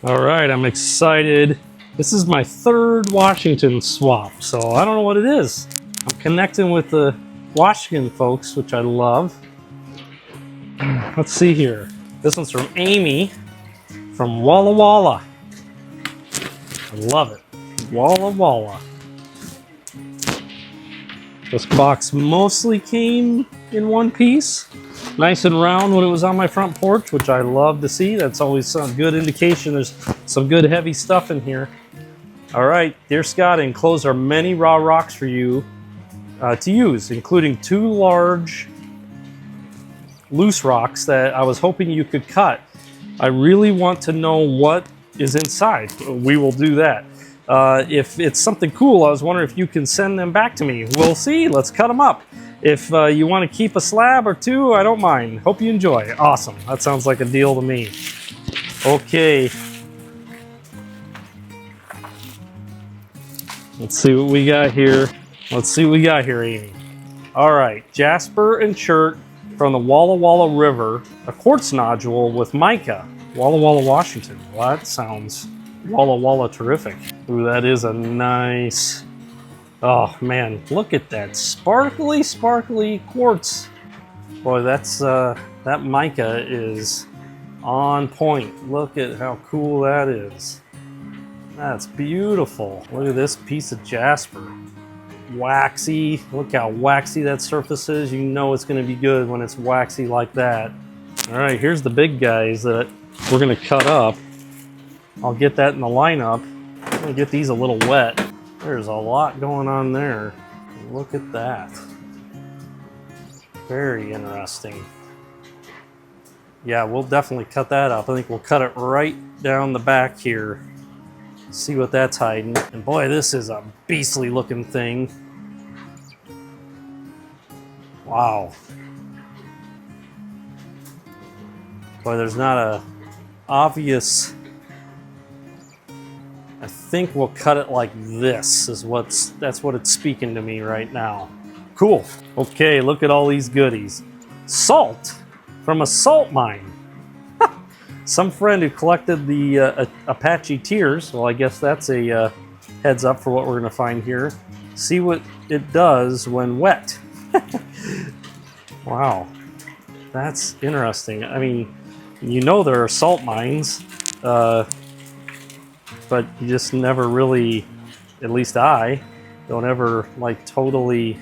All right, I'm excited. This is my third Washington swap, so I don't know what it is. I'm connecting with the Washington folks, which I love. Let's see here. This one's from Amy from Walla Walla. I love it. Walla Walla. This box mostly came in one piece. Nice and round when it was on my front porch, which I love to see. That's always some good indication there's some good heavy stuff in here. All right, dear Scott, enclosed are many raw rocks for you to use, including 2 large loose rocks that I was hoping you could cut. I really want to know what is inside. We will do that. If it's something cool, I was wondering if you can send them back to me. We'll see. Let's cut them up. If you want to keep a slab or 2, I don't mind. Hope you enjoy. Awesome. That sounds like a deal to me. Okay. Let's see what we got here. Let's see what we got here, Amy. All right. Jasper and chert from the Walla Walla River. A quartz nodule with mica. Walla Walla, Washington. Well, that sounds Walla Walla terrific. Ooh, that is a nice... Oh man, look at that sparkly, sparkly quartz. Boy, that's that mica is on point. Look at how cool that is. That's beautiful. Look at this piece of jasper. Waxy. Look how waxy that surface is. You know it's going to be good when it's waxy like that. All right, here's the big guys that we're going to cut up. I'll get that in the lineup. I'm going to get these a little wet. There's a lot going on there. Look at that. Very interesting. Yeah, we'll definitely cut that up. I think we'll cut it right down the back here. See what that's hiding. And boy, this is a beastly looking thing. Wow. Boy, there's not a obvious... I think we'll cut it like this. That's what it's speaking to me right now. Cool. Okay, look at all these goodies. Salt from a salt mine. Some friend who collected the Apache tears. Well, I guess that's a heads up for what we're going to find here. See what it does when wet. Wow, that's interesting. I mean, you know there are salt mines. But you just never really, at least I, don't ever like totally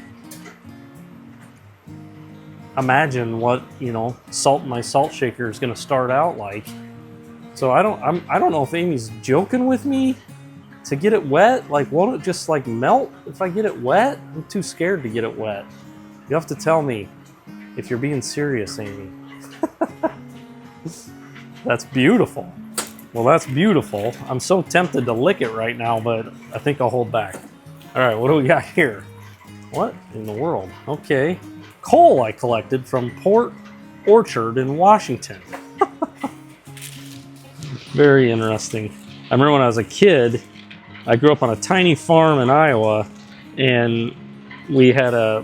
imagine what, you know, salt in my salt shaker is going to start out like. So I don't know if Amy's joking with me to get it wet. Like, won't it just like melt if I get it wet? I'm too scared to get it wet. You have to tell me if you're being serious, Amy. That's beautiful. Well, that's beautiful. I'm so tempted to lick it right now, but I think I'll hold back. All right, what do we got here? What in the world? Okay. Coal I collected from Port Orchard in Washington. Very interesting. I remember when I was a kid, I grew up on a tiny farm in Iowa, and we had a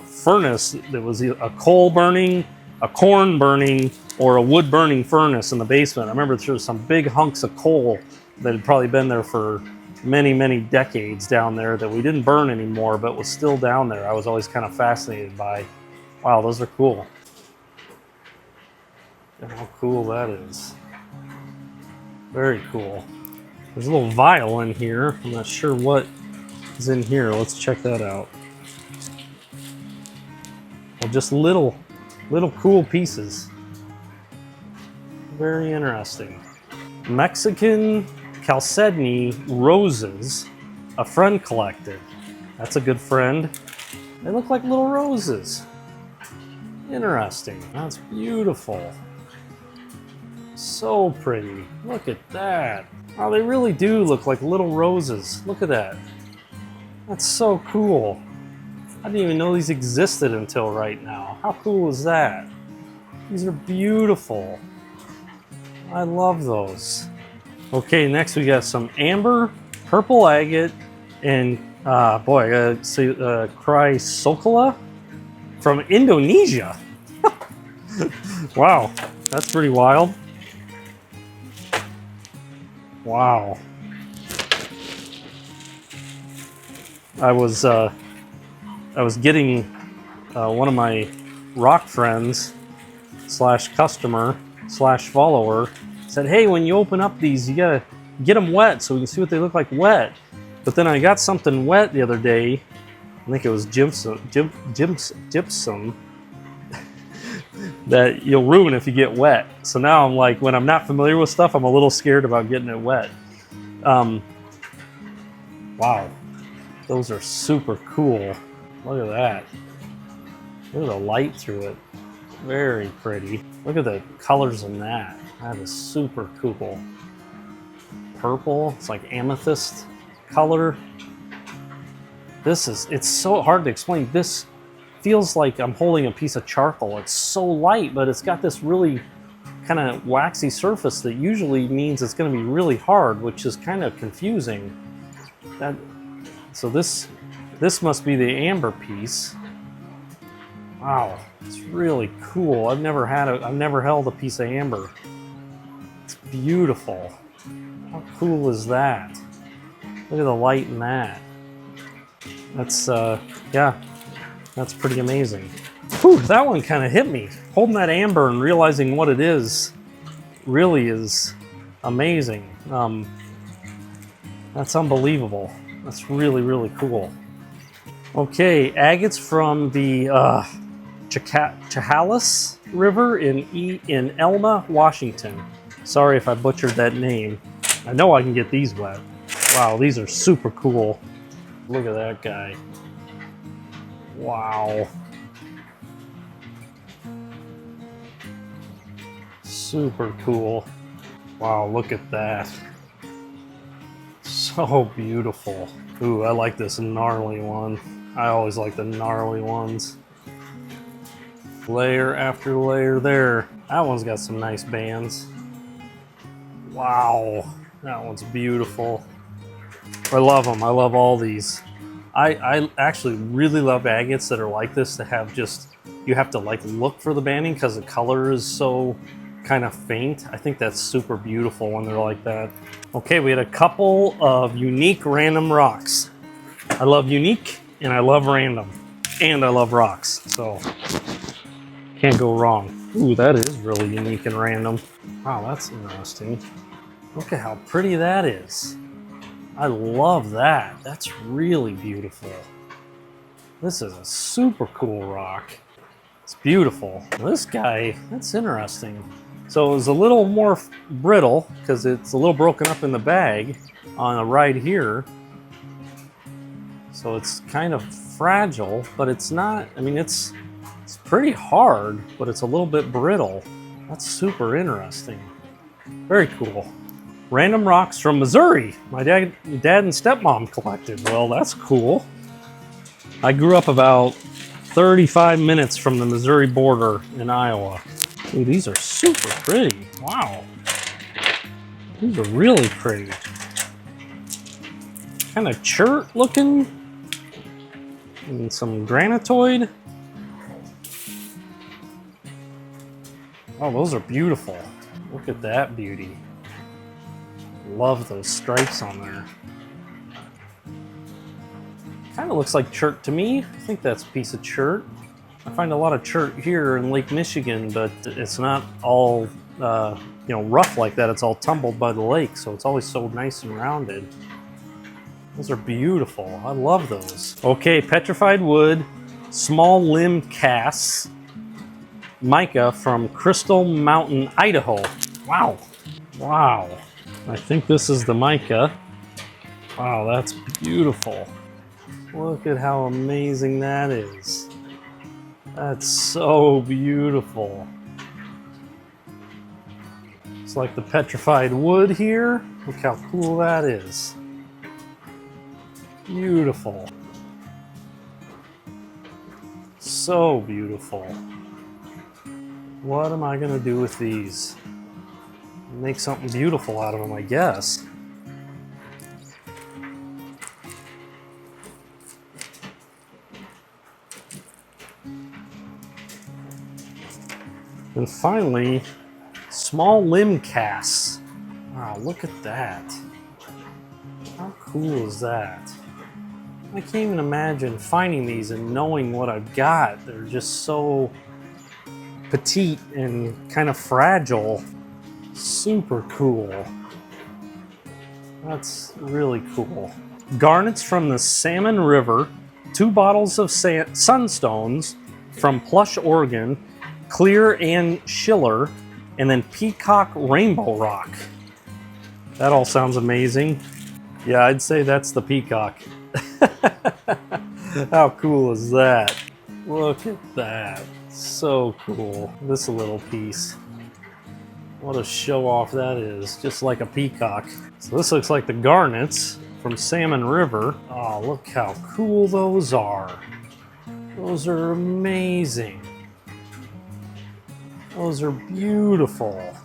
furnace that was a coal burning, a corn burning, or a wood burning furnace in the basement. I remember there was some big hunks of coal that had probably been there for many, many decades down there that we didn't burn anymore, but was still down there. I was always kind of fascinated by, wow, those are cool. And how cool that is. Very cool. There's a little vial in here. I'm not sure what is in here. Let's check that out. Well, just little cool pieces. Very interesting. Mexican chalcedony roses a friend collected. That's a good friend. They look like little roses. Interesting. That's beautiful. So pretty. Look at that. Oh, they really do look like little roses. Look at that. That's so cool. I didn't even know these existed until right now. How cool is that? These are beautiful. I love those. Okay, next we got some amber, purple agate, and boy, I gotta say chrysocolla from Indonesia. Wow, that's pretty wild. Wow. I was getting one of my rock friends slash customer slash follower said, hey, when you open up these, you gotta get them wet so we can see what they look like wet. But then I got something wet the other day. I think it was gypsum that you'll ruin if you get wet. So now I'm like, when I'm not familiar with stuff, I'm a little scared about getting it wet. Wow, those are super cool. Look at that. Look at the light through it. Very pretty. Look at the colors in that. That is super cool. Purple, it's like amethyst color. It's so hard to explain. This feels like I'm holding a piece of charcoal. It's so light, but it's got this really kind of waxy surface that usually means it's going to be really hard, which is kind of confusing. So this must be the amber piece. Wow, it's really cool. I've never held a piece of amber. It's beautiful. How cool is that? Look at the light in that. That's yeah, that's pretty amazing. Whew, that one kind of hit me. Holding that amber and realizing what it is really is amazing. That's unbelievable. That's really, really cool. Okay, agates from the Chehalis River in Elma, Washington. Sorry if I butchered that name. I know I can get these wet. Wow, these are super cool. Look at that guy. Wow. Super cool. Wow, look at that. So beautiful. Ooh, I like this gnarly one. I always like the gnarly ones. Layer after layer there. That one's got some nice bands. Wow, that one's beautiful. I love them. I love all these. I actually really love agates that are like this, to have just, you have to like look for the banding because the color is so kind of faint. I think that's super beautiful when they're like that. Okay, we had a couple of unique random rocks. I love unique and I love random and I love rocks, so can't go wrong. Ooh, that is really unique and random. Wow, that's interesting. Look at how pretty that is. I love that. That's really beautiful. This is a super cool rock. It's beautiful. This guy, that's interesting. So it was a little more brittle because it's a little broken up in the bag on the right here. So it's kind of fragile, but it's not, I mean, it's pretty hard, but it's a little bit brittle. That's super interesting. Very cool. Random rocks from Missouri. My dad and stepmom collected. Well, that's cool. I grew up about 35 minutes from the Missouri border in Iowa. Ooh, these are super pretty. Wow. These are really pretty. Kind of chert looking. And some granitoid. Oh, those are beautiful. Look at that beauty. Love those stripes on there. Kind of looks like chert to me. I think that's a piece of chert. I find a lot of chert here in Lake Michigan, but it's not all rough like that. It's all tumbled by the lake, so it's always so nice and rounded. Those are beautiful. I love those. Okay, petrified wood, small limb casts, mica from Crystal Mountain, Idaho. Wow. Wow. I think this is the mica. Wow, that's beautiful. Look at how amazing that is. That's so beautiful. It's like the petrified wood here. Look how cool that is. Beautiful. So beautiful. What am I gonna do with these? Make something beautiful out of them, I guess. And finally, small limb casts. Wow, Wow, look at that. How cool is that? I can't even imagine finding these and knowing what I've got. They're just so petite and kind of fragile. Super cool. That's really cool. Garnets from the Salmon River, 2 bottles of Sunstones from Plush, Oregon, Clear and Schiller, and then Peacock Rainbow Rock. That all sounds amazing. Yeah, I'd say that's the peacock. How cool is that? Look at that. So cool. This little piece. What a show off that is. Just like a peacock. So this looks like the garnets from Salmon River. Oh, look how cool those are. Those are amazing. Those are beautiful.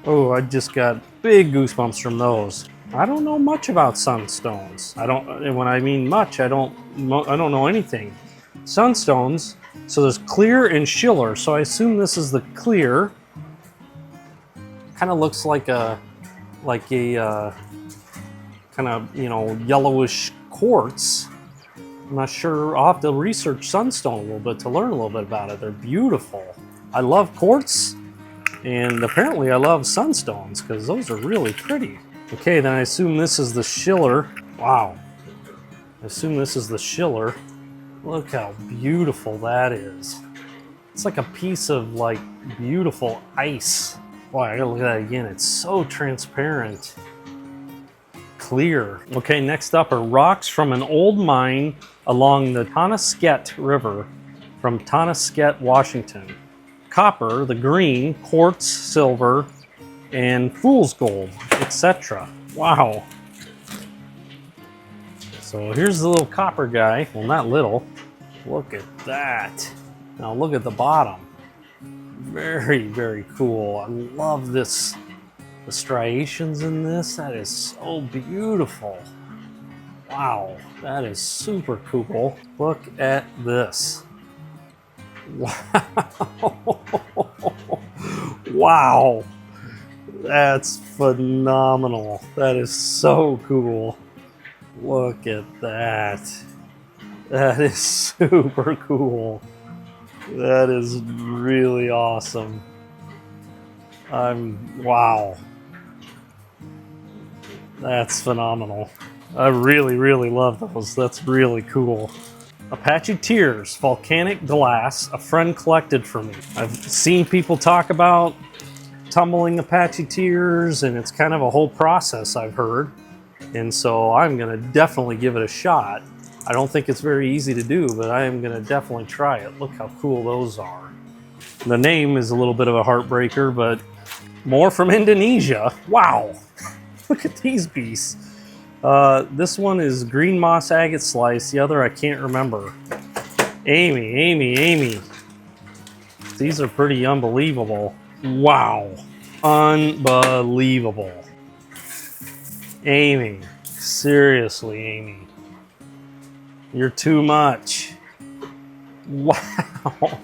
Oh, I just got big goosebumps from those. I don't know much about sunstones. And when I mean much, I don't know anything. Sunstones, so there's Clear and Schiller, so I assume this is the Clear. Kind of looks like a kind of, you know, yellowish quartz. I'm not sure. I'll have to research sunstone a little bit to learn a little bit about it. They're beautiful. I love quartz, and apparently I love sunstones because those are really pretty. Okay, then I assume this is the Schiller. Wow. I assume this is the Schiller. Look how beautiful that is. It's like a piece of like beautiful ice. Wow, I gotta look at that again. It's so transparent. Clear. Okay, next up are rocks from an old mine along the Tonasket River from Tonasket, Washington. Copper, the green, quartz, silver, and fool's gold, etc. Wow. So here's the little copper guy. Well, not little. Look at that. Now look at the bottom. Very, very cool. I love this. The striations in this, that is so beautiful. Wow, that is super cool. Look at this. Wow. Wow. That's phenomenal. That is so cool. Look at that. That is super cool. That is really awesome. Wow. That's phenomenal. I really, really love those. That's really cool. Apache Tears, volcanic glass, a friend collected for me. I've seen people talk about tumbling Apache Tears, and it's kind of a whole process, I've heard. And so I'm gonna definitely give it a shot. I don't think it's very easy to do, but I am gonna definitely try it. Look how cool those are. The name is a little bit of a heartbreaker, but more from Indonesia. Wow. Look at these beasts. This one is green moss agate slice. The other I can't remember. Amy. These are pretty unbelievable. Wow. Unbelievable. Amy. Seriously, Amy. You're too much. Wow.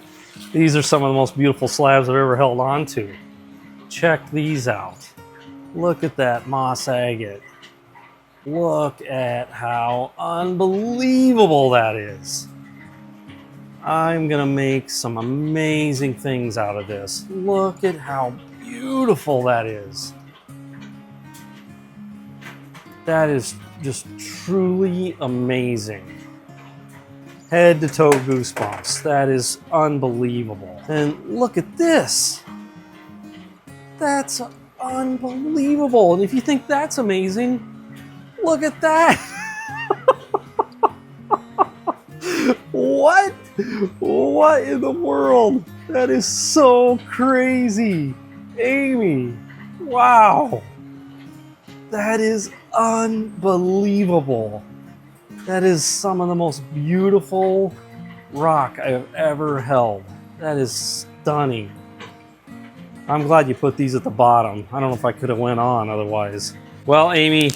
These are some of the most beautiful slabs I've ever held on to. Check these out. Look at that moss agate. Look at how unbelievable that is. I'm gonna make some amazing things out of this. Look at how beautiful that is. That is just truly amazing. Head to toe goosebumps. That is unbelievable. And look at this. That's unbelievable. And if you think that's amazing, look at that. What? What in the world? That is so crazy. Amy, wow. That is unbelievable. That is some of the most beautiful rock I have ever held. That is stunning. I'm glad you put these at the bottom. I don't know if I could have went on otherwise. Well, Amy,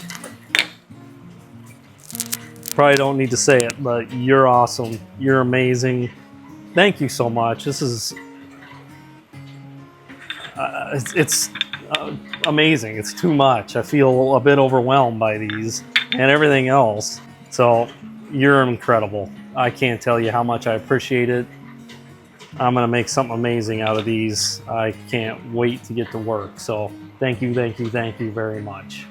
probably don't need to say it, but you're awesome. You're amazing. Thank you so much. This is, amazing. It's too much. I feel a bit overwhelmed by these and everything else. So you're incredible. I can't tell you how much I appreciate it. I'm gonna make something amazing out of these. I can't wait to get to work. So thank you very much.